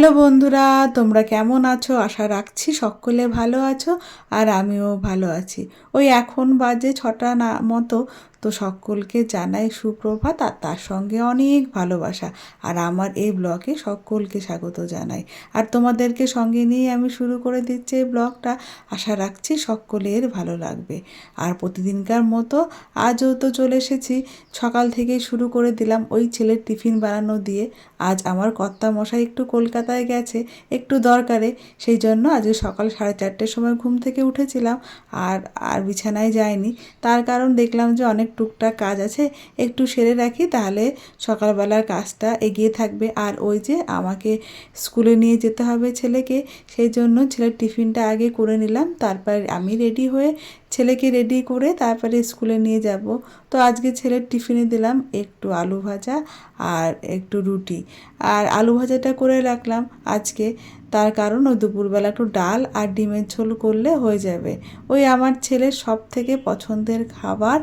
Hello বন্ধুরা, তোমরা কেমন আছো? আশা রাখছি সকলে ভালো আছো আর আমিও ভালো আছি। ওই এখন বাজে 6টা না মতো। তো সকলকে জানাই সুপ্রভাত আর তার সঙ্গে অনেক ভালোবাসা। আর আমার এই ব্লগে সকলকে স্বাগত জানাই। আর তোমাদেরকে সঙ্গে নিয়ে আমি শুরু করে দিচ্ছি এই ব্লগটা। আশা রাখছি সকলের ভালো লাগবে। আর প্রতিদিনকার মতো আজও তো চলে এসেছি। সকাল থেকেই শুরু করে দিলাম ওই ছেলের টিফিন বানানো দিয়ে। আজ আমার কর্তামশাই একটু কলকাতায় গেছে একটু দরকারে, সেই জন্য আজকে সকাল 4:30টার সময় ঘুম থেকে উঠেছিলাম আর আর বিছানায় যাইনি। তার কারণ দেখলাম যে অনেক টুকটাক কাজ আছে, একটু সেরে রাখি, তাহলে সকালবেলার কাজটা এগিয়ে থাকবে। আর ওই যে আমাকে স্কুলে নিয়ে যেতে হবে ছেলেকে, সেই জন্য ছেলের টিফিনটা আগে করে নিলাম, তারপর আমি রেডি হয়ে ছেলেকে রেডি করে তারপরে স্কুলে নিয়ে যাব। তো আজকে ছেলের টিফিনে দিলাম একটু আলু ভাজা আর একটু রুটি। আর আলু ভাজাটা করে রাখলাম আজকে, তার কারণ ওই দুপুরবেলা একটু ডাল আর ডিমের ঝোল করলে হয়ে যাবে। ওই আমার ছেলের সব থেকে পছন্দের খাবার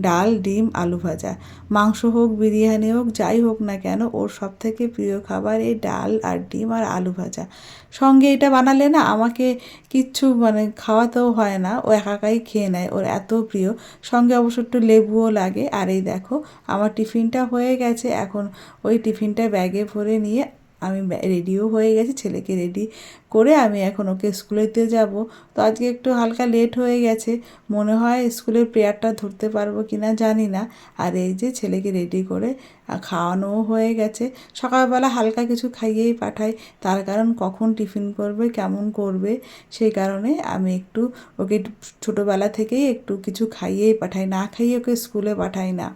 ডাল, ডিম, আলু ভাজা। মাংস হোক, বিরিয়ানি হোক, যাই হোক না কেন, ওর সব থেকে প্রিয় খাবার এই ডাল আর ডিম আর আলু ভাজা। সঙ্গে এটা বানালে না আমাকে কিচ্ছু খাওয়াতেও হয় না, ও একাই খেয়ে নেয়, ওর এত প্রিয়। সঙ্গে অবশ্য একটু লেবুও লাগে। আর এই দেখো আমার টিফিনটা হয়ে গেছে, এখন ওই টিফিনটা ব্যাগে ভরে নিয়ে আমি রেডিও হয়ে গেছি, ছেলেকে রেডি করে আমি এখন ওকে স্কুলেতে যাব। তো আজকে একটু হালকা লেট হয়ে গেছে, মনে হয় স্কুলের প্রেয়ারটা ধরতে পারবো কি না জানি না। আর এই যে ছেলেকে রেডি করে খাওয়ানোও হয়ে গেছে। সকালবেলা হালকা কিছু খাইয়েই পাঠাই, তার কারণ কখন টিফিন করবে কেমন করবে, সেই কারণে আমি একটু ওকে ছোটোবেলা থেকেই একটু কিছু খাইয়েই পাঠাই, না খাইয়ে ওকে স্কুলে পাঠাই না।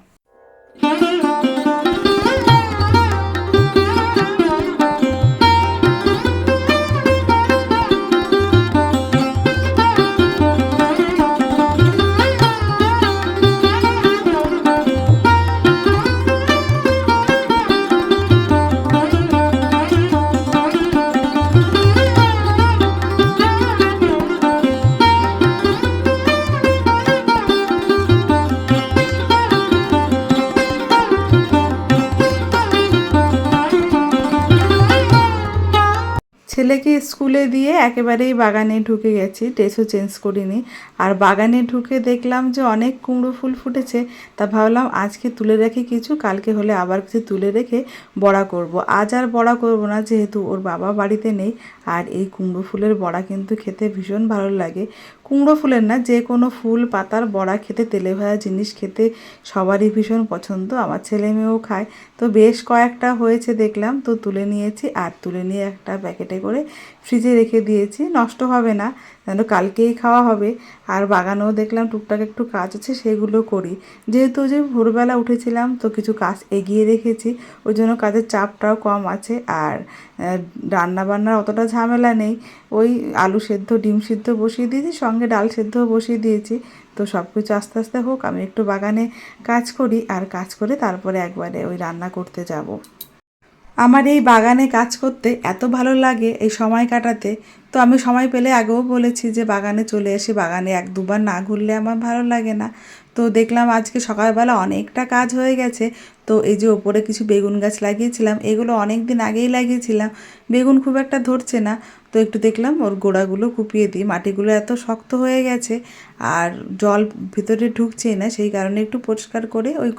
ছেলেকে স্কুলে দিয়ে একেবারেই বাগানে ঢুকে গেছি, ড্রেসও চেঞ্জ করিনি। আর বাগানে ঢুকে দেখলাম যে অনেক কুমড়ো ফুল ফুটেছে, তা ভাবলাম আজকে তুলে রেখে কিছু, কালকে হলে আবার কিছু তুলে রেখে বড়া করব। আজ আর বড়া করব না, যেহেতু ওর বাবা বাড়িতে নেই। আর এই কুমড়ো ফুলের বড়া কিন্তু খেতে ভীষণ ভালো লাগে। কুমড়ো ফুলের না, যে কোনো ফুল পাতার বড়া খেতে, তেলে ভাজা জিনিস খেতে সবারই ভীষণ পছন্দ, আমার ছেলে মেয়েও খায়। তো বেশ কয়েকটা হয়েছে দেখলাম, তো তুলে নিয়েছি। আর তুলে নিয়ে একটা প্যাকেটে করে ফ্রিজে রেখে দিয়েছি, নষ্ট হবে না, যেন কালকেই খাওয়া হবে। আর বাগানেও দেখলাম টুকটাক একটু কাজ আছে, সেগুলো করি। যেহেতু যে ভোরবেলা উঠেছিলাম, তো কিছু কাজ এগিয়ে রেখেছি, ওই জন্য কাজের চাপটাও কম আছে। আর রান্না বান্নার অতটা ঝামেলা নেই। ওই আলু সেদ্ধ, ডিম সিদ্ধ বসিয়ে দিয়েছি, সঙ্গে ডাল সেদ্ধও বসিয়ে দিয়েছি। তো সব কিছু আস্তে আস্তে হোক, আমি একটু বাগানে কাজ করি, আর কাজ করে তারপরে একবারে ওই রান্না করতে যাব। আমার এই বাগানে কাজ করতে এত ভালো লাগে, এই সময় কাটাতে। তো আমি সময় পেলে আগেও বলেছি যে বাগানে চলে আসি, বাগানে 1-2বার না ঘুরলে আমার ভালো লাগে না। তো দেখলাম আজকে সকালবেলা অনেকটা কাজ হয়ে গেছে। তো এই যে ওপরে কিছু বেগুন গাছ লাগিয়েছিলাম, এগুলো অনেক দিন আগেই লাগিয়েছিলাম, বেগুন খুব একটা ধরছে না। তো একটু দেখলাম ওর গোড়াগুলো কুপিয়ে দিই, মাটিগুলো এত শক্ত হয়ে গেছে আর জল ভিতরে ঢুকছেই না, সেই কারণে একটু পরিষ্কার করে ওই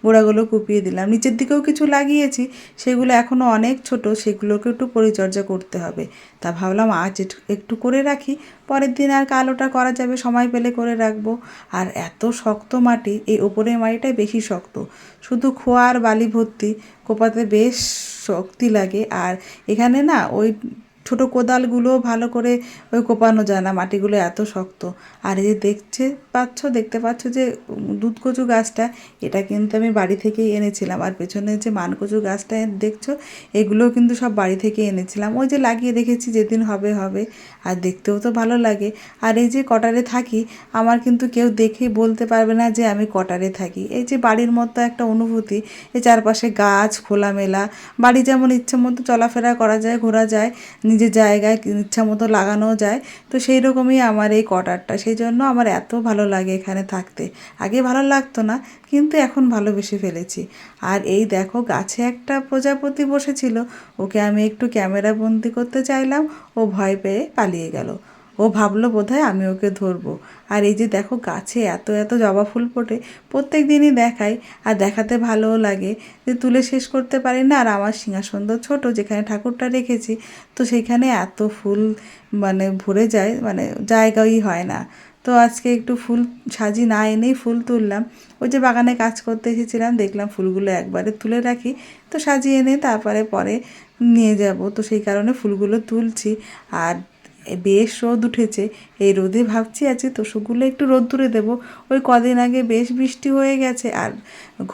গোড়াগুলো কুপিয়ে দিলাম। নিচের দিকেও কিছু লাগিয়েছি, সেগুলো এখনও অনেক ছোট, সেগুলোকে একটু পরিচর্যা করতে হবে। তা ভাবলাম আজ একটু করে রাখি, পরের দিন আর কাল ওটা করা যাবে, সময় পেলে করে রাখবো। আর এত শক্ত মাটি, এই ওপরের মাটিটাই বেশি শক্ত, শুধু খোয়া আর বালি ভর্তি, কোপাতে বেশ শক্তি লাগে। আর এখানে না ওই ছোটো কোদালগুলো ভালো করে ওই কোপানো যায় না, মাটিগুলো এত শক্ত। আর এই যে দেখতে পাচ্ছ যে দুধকচু গাছটা, এটা কিন্তু আমি বাড়ি থেকেই এনেছিলাম। আর পেছনে যে মানকচু গাছটা দেখছো, এগুলোও কিন্তু সব বাড়ি থেকে এনেছিলাম, ওই যে লাগিয়ে রেখেছি, যেদিন হবে হবে। আর দেখতেও তো ভালো লাগে। আর এই যে কোয়ার্টারে থাকি, আমার কিন্তু কেউ দেখেই বলতে পারবে না যে আমি কোয়ার্টারে থাকি। এই যে বাড়ির মতো একটা অনুভূতি, এই চারপাশে গাছ, খোলামেলা, বাড়ি যেমন ইচ্ছে মতো চলাফেরা করা যায়, ঘোরা যায়, নিজের জায়গায় ইচ্ছা মতো লাগানো যায়। তো সেই রকমই আমার এই কোয়ার্টারটা, সেই জন্য আমার এত ভালো লাগে এখানে থাকতে। আগে ভালো লাগতো না, কিন্তু এখন ভালোবেসে ফেলেছি। আর এই দেখো গাছে একটা প্রজাপতি বসেছিল, ওকে আমি একটু ক্যামেরা বন্দি করতে চাইলাম, ও ভয় পেয়ে পালিয়ে গেল। ও ভাবলো বোধহয় আমি ওকে ধরবো। আর এই যে দেখো গাছে এত এত জবা ফুল ফোটে, প্রত্যেক দিনই দেখাই, আর দেখাতে ভালোও লাগে, যে তুলে শেষ করতে পারি না। আর আমার সিংহাসন তো ছোটো, যেখানে ঠাকুরটা রেখেছি, তো সেইখানে এত ফুল মানে ভরে যায়, মানে জায়গাই হয় না। তো আজকে একটু ফুল সাজি না এনেই ফুল তুললাম। ওই যে বাগানে কাজ করতে এসেছিলাম, দেখলাম ফুলগুলো একবারে তুলে রাখি, তো সাজিয়ে এনে তারপরে পরে নিয়ে যাব, তো সেই কারণে ফুলগুলো তুলছি। আর বেশ রোদ উঠেছে, এই রোদে ভাবছি আজকে তোষকগুলো একটু রোদ্দুরে দেবো। ওই কদিন আগে বেশ বৃষ্টি হয়ে গেছে, আর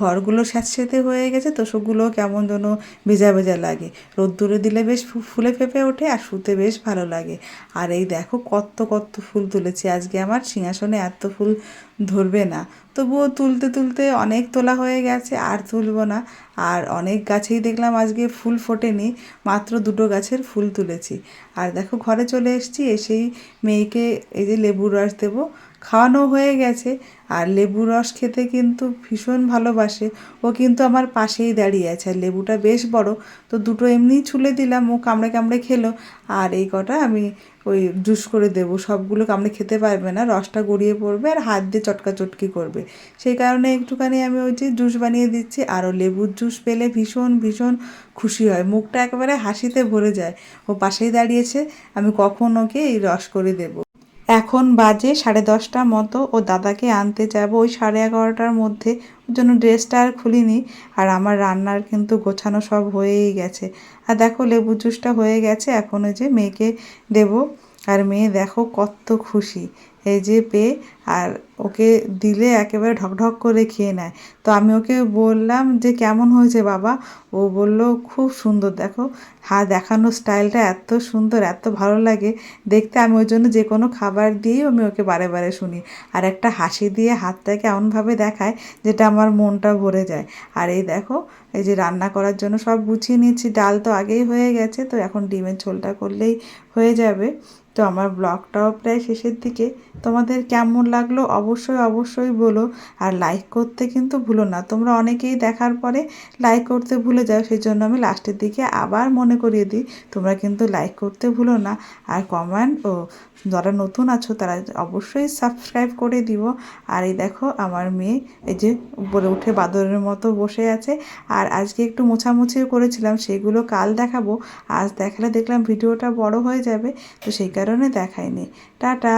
ঘরগুলো স্যাঁতসেঁতে হয়ে গেছে, তোষকগুলো কেমন যেন ভেজা ভেজা লাগে। রোদ্দুরে দিলে বেশ ফুলে ফেঁপে ওঠে, আর শুতে বেশ ভালো লাগে। আর এই দেখো কত কত ফুল তুলেছি আজকে, আমার সিংহাসনে এত ফুল ধরবে না, তবুও তুলতে তুলতে অনেক তোলা হয়ে গেছে, আর তুলব না। আর অনেক গাছেই দেখলাম আজকে ফুল ফোটেনি, মাত্র 2টো গাছের ফুল তুলেছি। আর দেখো ঘরে চলে এসেছি, এসেই মেয়েকে এই যে লেবুর রস দেবো, খাওয়ানো হয়ে গেছে। আর লেবুর রস খেতে কিন্তু ভীষণ ভালোবাসে, ও কিন্তু আমার পাশেই দাঁড়িয়ে আছে। আর লেবুটা বেশ বড়, তো 2টো এমনিই ছুলে দিলাম, ও কামড়ে কামড়ে খেলো। আর এই কটা আমি ওই জুস করে দেবো, সবগুলো কামড়ে খেতে পারবে না, রসটা গড়িয়ে পড়বে আর হাত দিয়ে চটকা চটকি করবে, সেই কারণে একটুখানি আমি ওই যে জুস বানিয়ে দিচ্ছি। আরও লেবুর জুস পেলে ভীষণ ভীষণ খুশি হয়, মুখটা একেবারে হাসিতে ভরে যায়। ও পাশেই দাঁড়িয়েছে, আমি কখন ওকে এই রস করে দেবো। এখন বাজে 10:30 মতো, ও দাদাকে আনতে যাবো ওই 11:30টার মধ্যে, ওর জন্য ড্রেসটা আর খুলিনি। আর আমার রান্নার কিন্তু গোছানো সব হয়েই গেছে। আর দেখো লেবু জুসটা হয়ে গেছে, এখন ওই যে মেয়েকে দেবো। আর মেয়ে দেখো কত খুশি এই যে পেয়ে, আর ওকে দিলে একেবারে ঢকঢক করে খেয়ে নেয়। তো আমি ওকে বললাম যে কেমন হয়েছে বাবা, ও বলল খুব সুন্দর, দেখো হাত দেখানোর স্টাইলটা এত সুন্দর, এত ভালো লাগে দেখতে। আমি ওই জন্য যে কোনো খাবার দিয়েই আমি ওকে বারে বারে শুনি, আর একটা হাসি দিয়ে হাতটাকে এমনভাবে দেখায় যেটা আমার মনটা ভরে যায়। আর এই দেখো এই যে রান্না করার জন্য সব গুছিয়ে নিচ্ছি, ডাল তো আগেই হয়ে গেছে, তো এখন ডিমের ঝোলটা করলেই হয়ে যাবে। তো আমার ব্লগটাও প্রায় শেষের দিকে, তোমাদের কেমন লাগলো অবশ্যই অবশ্যই বলো। আর লাইক করতে কিন্তু ভুলো না, তোমরা অনেকেই দেখার পরে লাইক করতে ভুলে যাও, সেই জন্য আমি লাস্টের দিকে আবার মনে করিয়ে দিই, তোমরা কিন্তু লাইক করতে ভুলো না। আর কমেন্ট ও যারা নতুন আছো তারা অবশ্যই সাবস্ক্রাইব করে দিও। আর এই দেখো আমার মেয়ে এই যে উপরে উঠে বাদরের মতো বসে আছে। আর আজকে একটু মোছামুছিও করেছিলাম, সেগুলো কাল দেখাবো, আজ দেখালে দেখলাম ভিডিওটা বড় হয়ে যাবে, তো সেই কারণে দেখাইনি। টাটা।